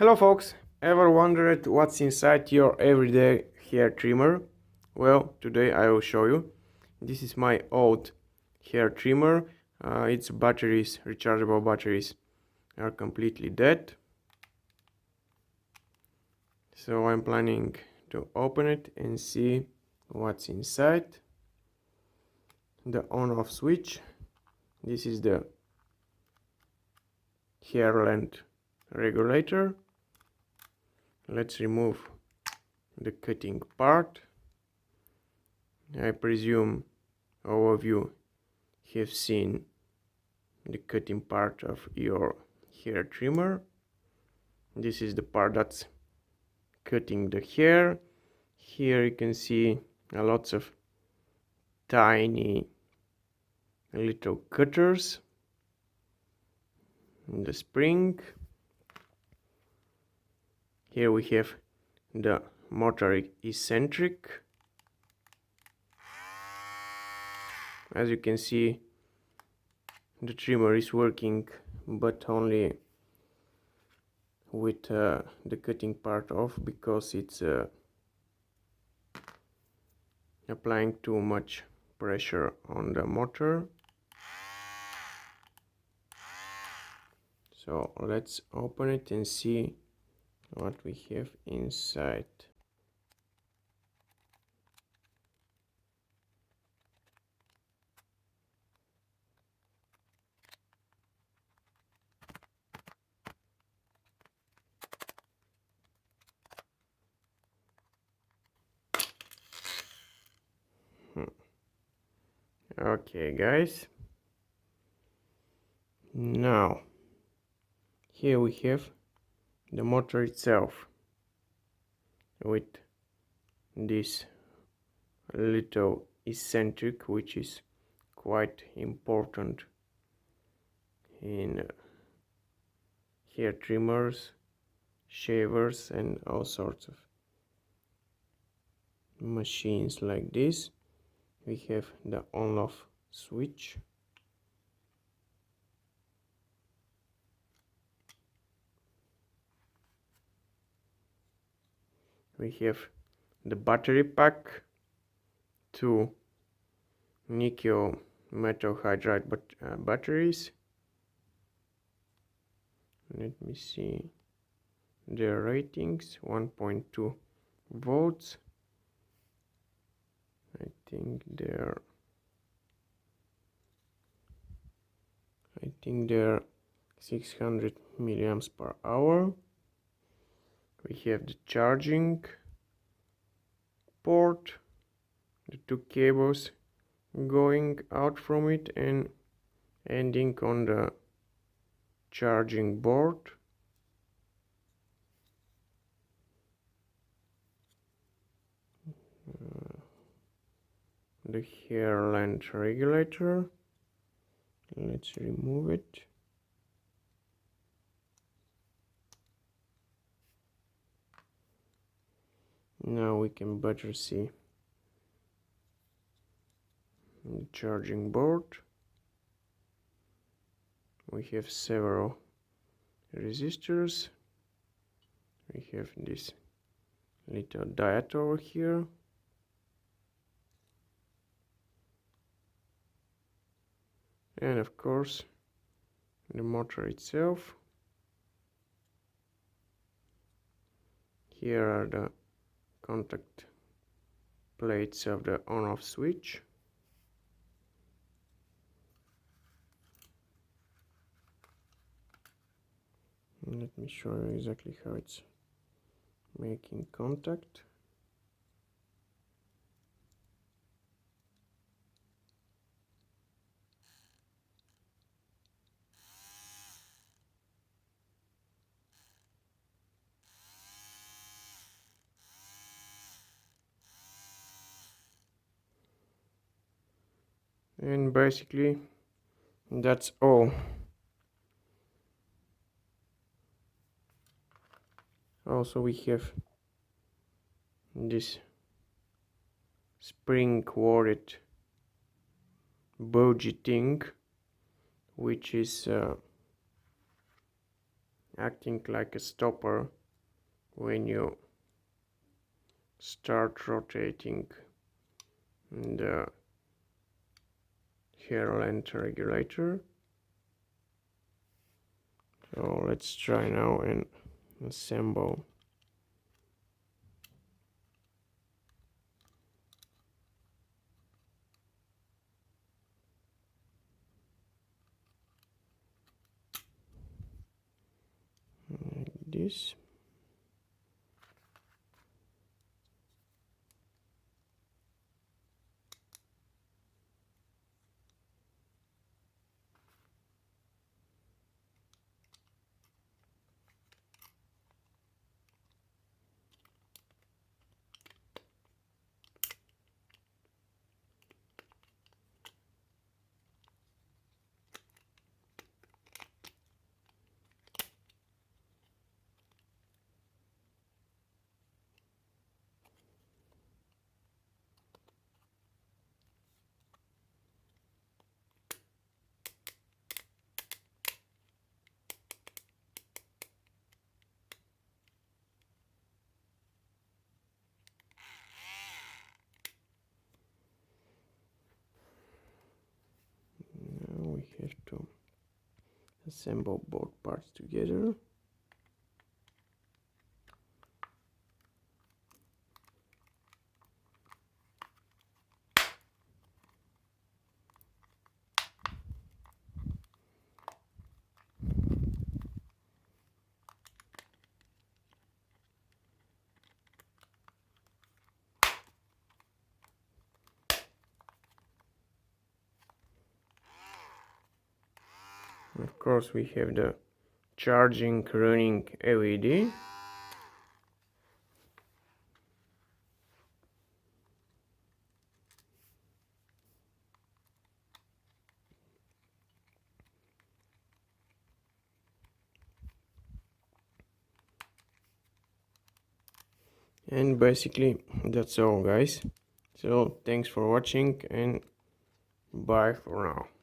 Hello folks, ever wondered what's inside your everyday hair trimmer? Well, today I will show you. This is my old hair trimmer. Its batteries, rechargeable batteries, are completely dead. So I'm planning to open it and see what's inside. The on-off switch. This is the hair length regulator. Let's remove the cutting part. I presume all of you have seen the cutting part of your hair trimmer. This is the part that's cutting the hair. Here you can see lots of tiny little cutters in the spring. Here we have the motor eccentric. As you can see, the trimmer is working, but only with the cutting part off, because it's applying too much pressure on the motor. So let's open it and see what we have inside. Okay guys, now here we have the motor itself with this little eccentric, which is quite important in hair trimmers, shavers and all sorts of machines like this. We have the on-off switch. We have the battery pack, two nickel metal hydride batteries. Let me see their ratings. 1.2 volts. I think they're 600 milliamps per hour. We have the charging port, the two cables going out from it and ending on the charging board. The hair length regulator. Let's remove it. Now we can better see the charging board. We have several resistors. We have this little diode over here. And of course, the motor itself. Here are the contact plates of the on-off switch. Let me show you exactly how it's making contact. And basically that's all. Also we have this spring worded bougie thing, which is acting like a stopper when you start rotating the hair length regulator. So let's try now and assemble. Like this. Now we have to assemble both parts together. Of course, we have the charging running LED. And basically that's all, guys. So thanks for watching and bye for now.